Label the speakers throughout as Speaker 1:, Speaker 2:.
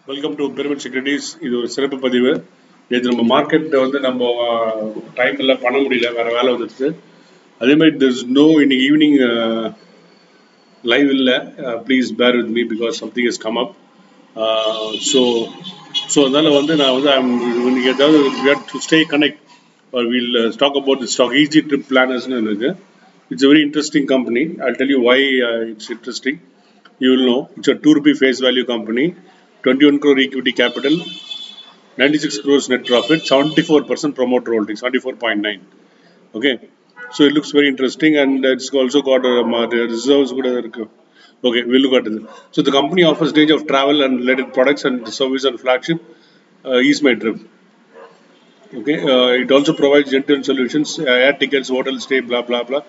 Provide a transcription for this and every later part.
Speaker 1: Welcome to pyramid securities. இது ஒரு சிறப்பு பதிவு. இது நம்ம மார்க்கெட்டை வந்து நம்ம டைமில் பண்ண முடியல, வேறு வேலை வந்துடுச்சு. அதேமாதிரி இன்னைக்கு ஈவினிங் லைவ் இல்லை. Please bear with me because something is come up. So அதனால் வந்து நான் வந்து இன்னைக்கு ஏதாவது to stay connect will talk about the stock easy trip பிளானர்ஸ்னு இருக்குது. It's a very interesting company. I'll tell you why it's interesting. You will know. It's a 2 rupee face value company, 21 crore equity capital, 96 crores net profit, 74% promoter holding, 74.9. Okay. So it looks very interesting and it's also got reserves. Okay, we'll look at it. So the company offers range of travel and related products and service and flagship East My Trip. Okay, it also provides end-to-end solutions, air tickets, hotel stay, blah blah blah.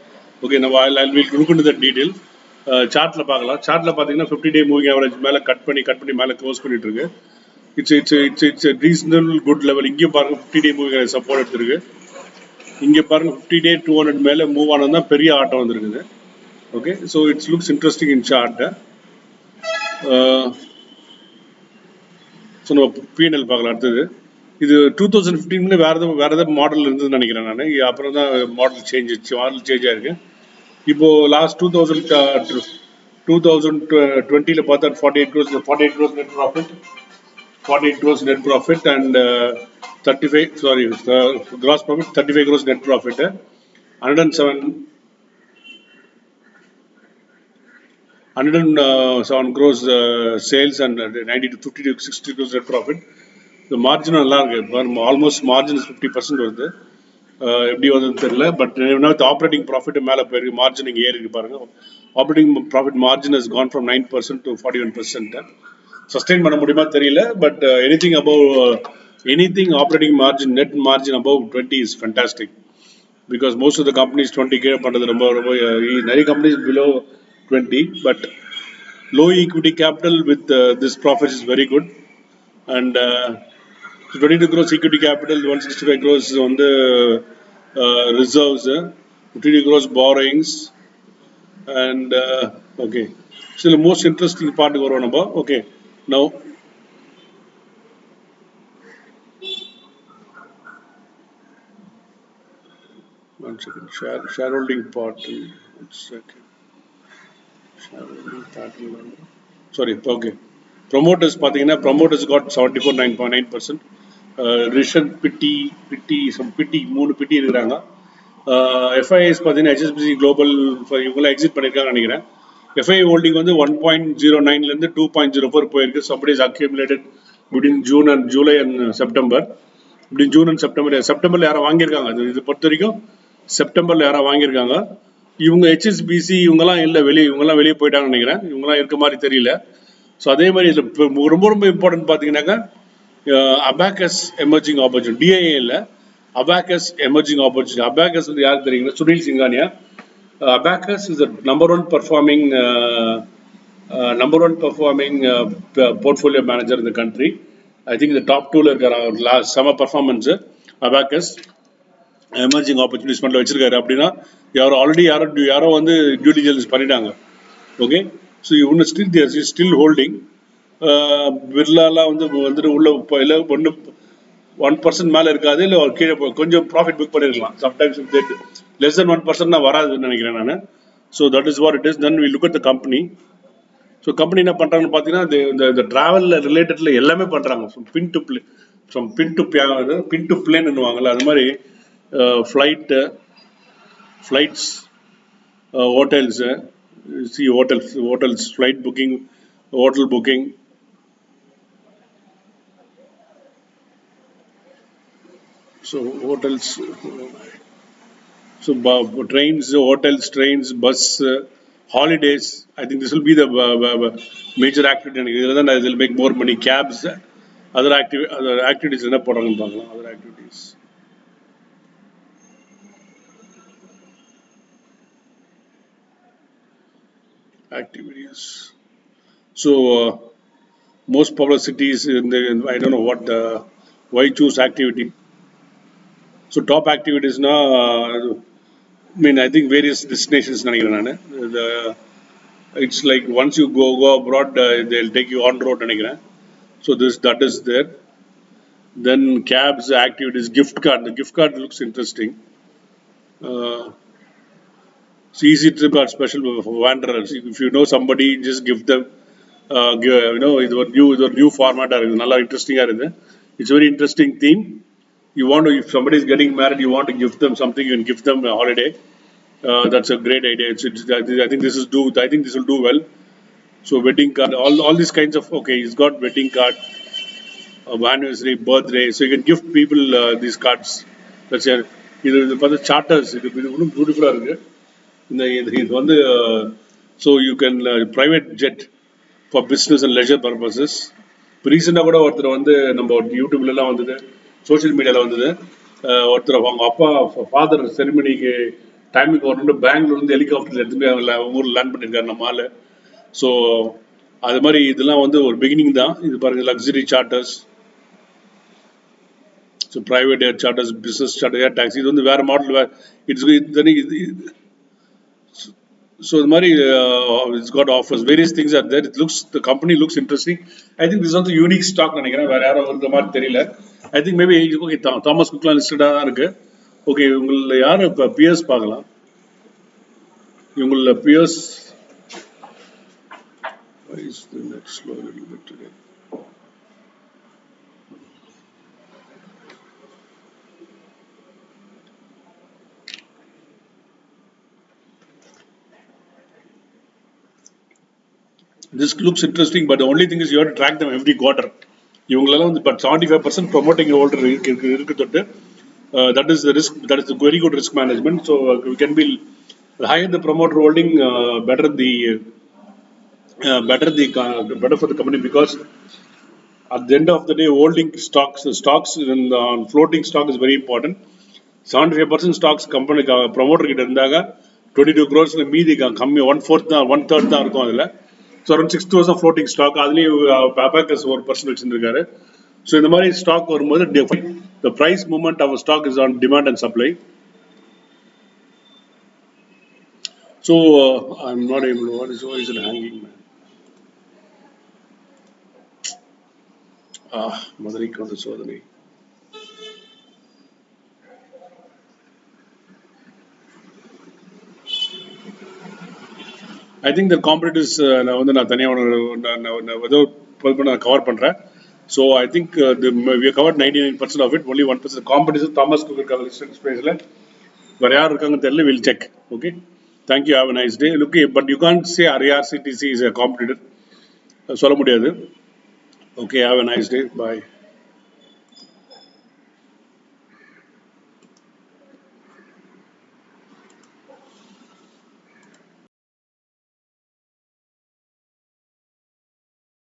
Speaker 1: Okay, now I'll look into that detail. சார்ட்ல பார்க்கலாம். சார்ட்ல பார்த்தீங்கன்னா 50-day moving average மேலே cut பண்ணி மேலே close பண்ணிட்டு இருக்கு. It's reasonable good level. இங்கேயும் பாருங்க 50-day moving support எடுத்திருக்கு. இங்கே பாருங்க 50-day 200 மேலே மூவ் ஆனது தான் பெரிய ஆட்டம் வந்துருக்குது. Okay, so it's looks interesting in chart. So நம்ம பிஎன்எல் பார்க்கலாம். அடுத்தது இது 2015 வேற ஏதாவது மாடல் இருந்ததுன்னு நினைக்கிறேன் நான். அப்புறம் தான் மாடல் சேஞ்ச் ஆயிருக்கு. இப்போ லாஸ்ட் 2020 பார்த்தா 48 crores net profit, 48 crores net profit and 35 gross profit, 35 crores net profit, 107 crores sales and 90 to 50 to 60 crores net profit. The margin நல்லா இருக்கு. ஆல்மோஸ்ட் மார்ஜின் 50% வருது. எப்படி வந்ததுன்னு தெரியல. பட் ஆப்ரேட்டிங் ப்ராஃபிட் மேலே போயிருக்கு. மார்ஜின் இங்கே ஏறி இருக்கு பாருங்க. Operating profit margin has gone from 9% to 41%. Sustain பண்ண முடியுமா தெரியல. But anything operating margin, net margin above 20 is fantastic. Because most of the companies 20 கீழே பண்ணுறது ரொம்ப நிறைய companies below 20. But low equity capital with this profit is very good. And 22 crores equity capital, 165 crores on the reserves, 52 crores borrowings, and okay. So the most interesting part go on about. Okay, now one second. Shareholding part. One second. Shareholding pattern. Sorry. Okay. Promoters promoters got 74.9%. Rishan பிட்டி 3 பிட்டி இருக்கிறாங்க. FIs பார்த்தீங்கன்னா HSBC global இவங்களாம் exit பண்ணியிருக்காங்க நினைக்கிறேன். FI holding வந்து 1.09 2.04 போயிருக்கு. Somebody's accumulated between June and July and September. Between June and செப்டம்பரில் யாரும் வாங்கியிருக்காங்க. இது பொறுத்த வரைக்கும் செப்டம்பரில் யாரும் வாங்கியிருக்காங்க. இவங்க ஹெச்எஸ்பிசி இவங்கெல்லாம் வெளியே போயிட்டாங்கன்னு நினைக்கிறேன். இவங்கெல்லாம் இருக்க மாதிரி தெரியல. ஸோ அதே மாதிரி இதில் ரொம்ப இம்பார்ட்டன்ட் பார்த்தீங்கன்னாக்கா Abacus emerging opportunity, DIA இல்ல, Abacus emerging opportunity. Abacus வந்து யாருக்கு தெரியுங்களா? Sunil Singhania. Abacus is the number one performing portfolio manager in the country. I think the top 2ல இருக்காரு. லாஸ்ட் சம பர்ஃபார்மன்ஸ். Abacus emerging opportunities பண்ணல வச்சிருக்காரு. அப்படின்னா யாரோ வந்து டியூ டிலிஜென்ஸ் பண்ணிட்டாங்க. ஓகே, ஸோ இவங்க ஸ்டில் ஹோல்டிங். பிர்லாலாம் வந்துட்டு உள்ள இல்லை 1% மேலே இருக்காது. இல்லை கீழே கொஞ்சம் ப்ராஃபிட் புக் பண்ணிருக்கலாம். சம்டைம்ஸ் லெஸ் தென் 1% தான் வராதுன்னு நினைக்கிறேன் நான். So that is what it is. Then we look at the company. So company என்ன பண்ணுறாங்கன்னு பார்த்தீங்கன்னா இந்த ட்ராவலில் ரிலேட்டடில் எல்லாமே பண்ணுறாங்க. பின் டு பிளேன்னுவாங்கல்ல, அது மாதிரி flights, hotels, hotels flight booking, hotel booking. So hotels, so trains, hotels, trains, bus, holidays. I think this will be the major activity. They will make more money. Cabs, other activities. Other activities. So most popular cities I don't know what why choose activity. So top activities now, I think various destinations. It's like once you go abroad, they'll take you on road. So that is there. Then cabs, activities, gift card. The gift card looks interesting. Uh, it's easy trip are special for wanderers. If you know somebody, just give them. இது ஒரு new ஃபார்மேட்டா இருக்குது நல்லா இன்ட்ரெஸ்டிங்கா இருக்குது it's very interesting theme you want to if somebody is getting married you want to give them something you can give them a holiday that's a great idea I think this will do well so wedding card all these kinds of okay he's got wedding card anniversary birthday so you can gift people these cards that's இது பார்த்து charters இது இன்னும் பியூட்டிஃபுல்லாக இருக்கு இது வந்து so you can private jet for business and leisure purposes இப்போ ரீசெண்டாக கூட ஒருத்தர் வந்து நம்ம யூடியூப்லலாம் வந்தது சோஷியல் மீடியாவில் வந்தது ஒருத்தர் அவங்க அப்பா ஃபாதர் செரிமனிக்கு டைமுக்கு வரணும்னு பெங்களூர்லேருந்து ஹெலிகாப்டர் எடுத்துகிட்டு ஊரில் லேண்ட் பண்ணியிருக்காரு நம்ம ஆள் ஸோ அது மாதிரி இதெல்லாம் வந்து ஒரு பிகினிங் தான் இது பாருங்கள் லக்ஸரி சார்ட்டர்ஸ் ஸோ ப்ரைவேட் ஏர் சார்ட்டர்ஸ் பிஸ்னஸ் சார்ட்டர் ஏர் டாக்ஸி இது வந்து வேறு மாடல் இட்ஸ் so the மாதிரி it's got offers various things are there the company looks interesting I think this is also unique stock நினைக்கிறேன் வேற யாரும் இந்த மாதிரி தெரியல I think maybe okay Thomas குக்லாம் லிஸ்டடாக தான் இருக்கு ஓகே உங்கள யார் இப்போ பியர்ஸ் பார்க்கலாம் இவங்கள peers is the next slow a little bit today this looks interesting but the only thing is you have to track them every quarter இவங்களெல்லாம் வந்து பட் 75% ப்ரொமோட்டிங் ஹோல்டர் இருக்கு தொட்டு that is the risk that is a very good risk management so we can be the higher the promoter holding better for the company because at the end of the day holding stocks on floating stock is very important 75% stocks company promoter கிட்ட இருந்தாங்க 22 crores மீதி கம்மி 1/4 தான் 1/3 தான் இருக்கும் அதில் so around 6,000 floating stock அதுலேயும் abacus 1% வச்சுருக்காரு ஸோ இந்த மாதிரி ஸ்டாக் வரும்போது the price movement of a stock is on demand and supply so I'm not able to why is it hanging man மதுரைக்கு வந்த சோதனை I think the competitors நான் வந்து நான் தனியாக ஏதோ நான் கவர் பண்ணுறேன் so I think we have covered 99% of it only 1% competition Thomas Cook இருக்காங்க listed spaceல வேற யார் இருக்காங்கன்னு தெரியல we'll check okay thank you have a nice day look but you can't say IRCTC is a competitor சொல்ல முடியாது okay have a nice day bye